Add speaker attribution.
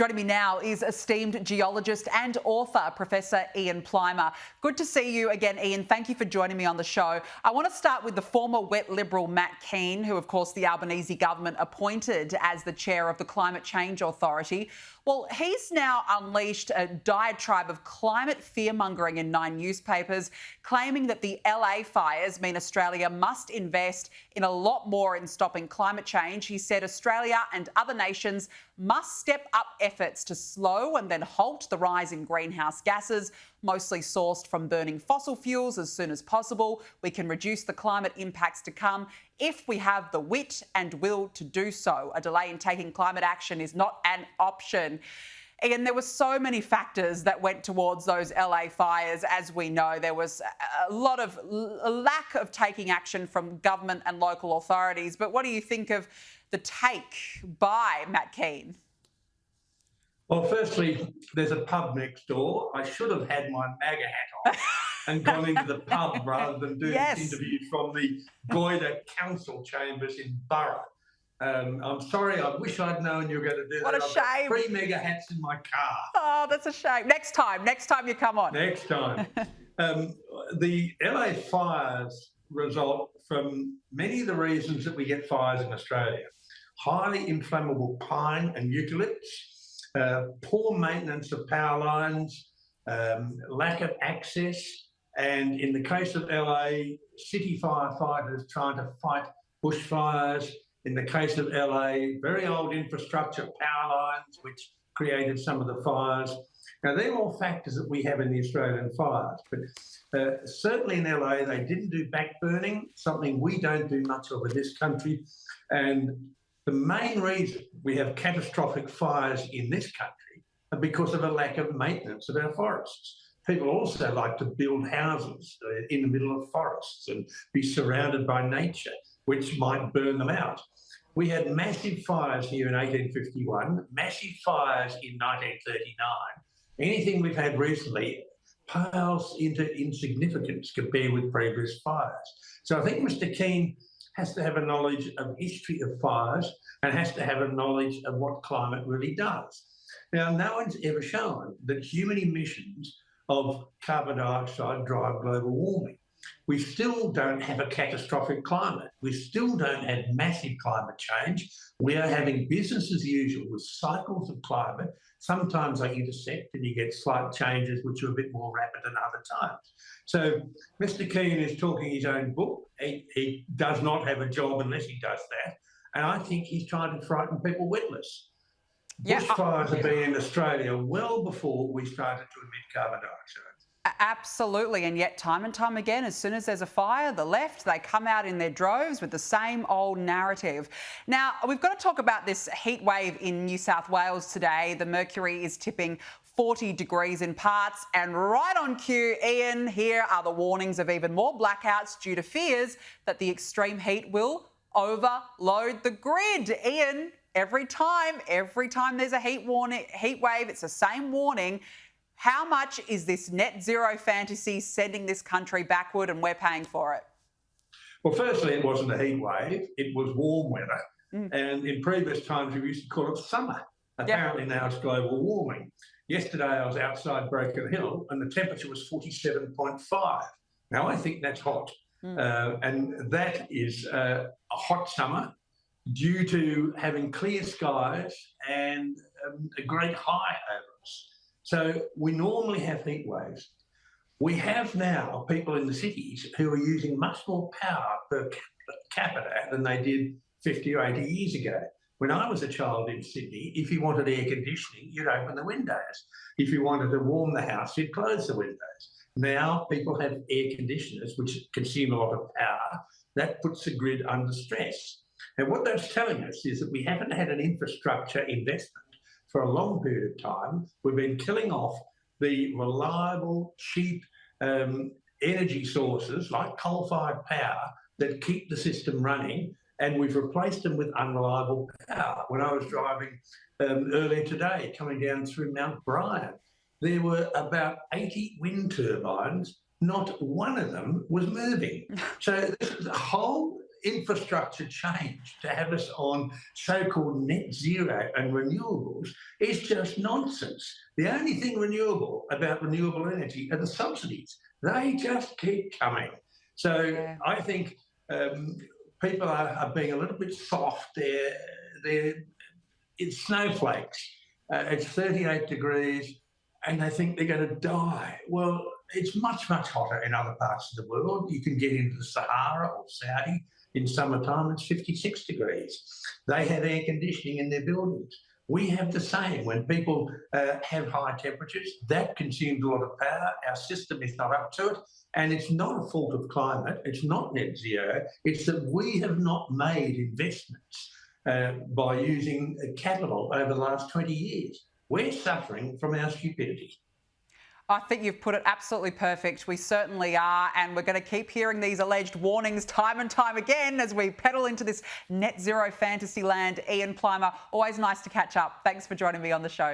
Speaker 1: Joining me now is esteemed geologist and author, Professor Ian Plimer. Good to see you again, Ian. Thank you for joining me on the show. I want to start with the former wet Liberal Matt Kean, who, of course, the Albanese government appointed as the chair of the Climate Change Authority. Well, he's now unleashed a diatribe of climate fearmongering in 9 newspapers, claiming that the LA fires mean Australia must invest in a lot more in stopping climate change. He said Australia and other nations must step up efforts to slow and then halt the rise in greenhouse gases, mostly sourced from burning fossil fuels, as soon as possible. We can reduce the climate impacts to come if we have the wit and will to do so. A delay in taking climate action is not an option. Ian, there were so many factors that went towards those LA fires. As we know, there was a lack of taking action from government and local authorities. But what do you think of the take by Matt Kean?
Speaker 2: Well, firstly, there's a pub next door. I should have had my MAGA hat on and gone into the pub rather than doing this interview from the Goyder Council chambers in Borough. I'm sorry, I wish I'd known you were going to do that.
Speaker 1: What a shame.
Speaker 2: I've got 3 MAGA hats in my car.
Speaker 1: Oh, that's a shame. Next time you come on.
Speaker 2: Next time. The LA fires result from many of the reasons that we get fires in Australia. Highly inflammable pine and eucalypts, poor maintenance of power lines, lack of access, and in the case of LA, city firefighters trying to fight bushfires. In the case of LA, very old infrastructure, power lines, which created some of the fires. Now, they're all factors that we have in the Australian fires, but certainly in LA, they didn't do backburning, something we don't do much of in this country. And the main reason we have catastrophic fires in this country are because of a lack of maintenance of our forests. People also like to build houses in the middle of forests and be surrounded by nature, which might burn them out. We had massive fires here in 1851, massive fires in 1939. Anything we've had recently pales into insignificance compared with previous fires. So I think Mr Kean has to have a knowledge of history of fires and has to have a knowledge of what climate really does. Now, no one's ever shown that human emissions of carbon dioxide drive global warming. We still don't have a catastrophic climate. We still don't have massive climate change. We are having business as usual with cycles of climate. Sometimes they intersect and you get slight changes which are a bit more rapid than other times. So Mr Kean is talking his own book. He does not have a job unless he does that. And I think he's trying to frighten people witless. Bushfires have been in Australia well before we started to emit carbon dioxide.
Speaker 1: Absolutely, and yet time and time again, as soon as there's a fire, the left, they come out in their droves with the same old narrative. Now, we've got to talk about this heat wave in New South Wales today. The mercury is tipping 40 degrees in parts, and right on cue, Ian, here are the warnings of even more blackouts due to fears that the extreme heat will overload the grid. Ian, every time there's a heat wave, it's the same warning. How much is this net zero fantasy sending this country backward, and we're paying for it?
Speaker 2: Well, firstly, it wasn't a heat wave. It was warm weather. And in previous times, we used to call it summer. Apparently now it's global warming. Yesterday, I was outside Broken Hill and the temperature was 47.5. Now, I think that's hot. And that is a hot summer due to having clear skies and a great high over us. So we normally have heat waves. We have now people in the cities who are using much more power per capita than they did 50 or 80 years ago. When I was a child in Sydney, if you wanted air conditioning, you'd open the windows. If you wanted to warm the house, you'd close the windows. Now people have air conditioners, which consume a lot of power. That puts the grid under stress. And what that's telling us is that we haven't had an infrastructure investment for a long period of time. We've been killing off the reliable, cheap energy sources like coal-fired power that keep the system running, and we've replaced them with unreliable power. When I was driving earlier today, coming down through Mount Bryan, there were about 80 wind turbines. Not one of them was moving. So the whole infrastructure change to have us on so-called net zero and renewables is just nonsense. The only thing renewable about renewable energy are the subsidies. They just keep coming. So I think people are being a little bit soft. It's snowflakes. It's 38 degrees and they think they're going to die. Well, it's much, much hotter in other parts of the world. You can get into the Sahara or Saudi in summertime, it's 56 degrees. They have air conditioning in their buildings. We have the same. When people have high temperatures, that consumes a lot of power. Our system is not up to it. And it's not a fault of climate. It's not net zero. It's that we have not made investments by using capital over the last 20 years. We're suffering from our stupidity.
Speaker 1: I think you've put it absolutely perfect. We certainly are, and we're going to keep hearing these alleged warnings time and time again as we pedal into this net zero fantasy land. Ian Plimer, always nice to catch up. Thanks for joining me on the show.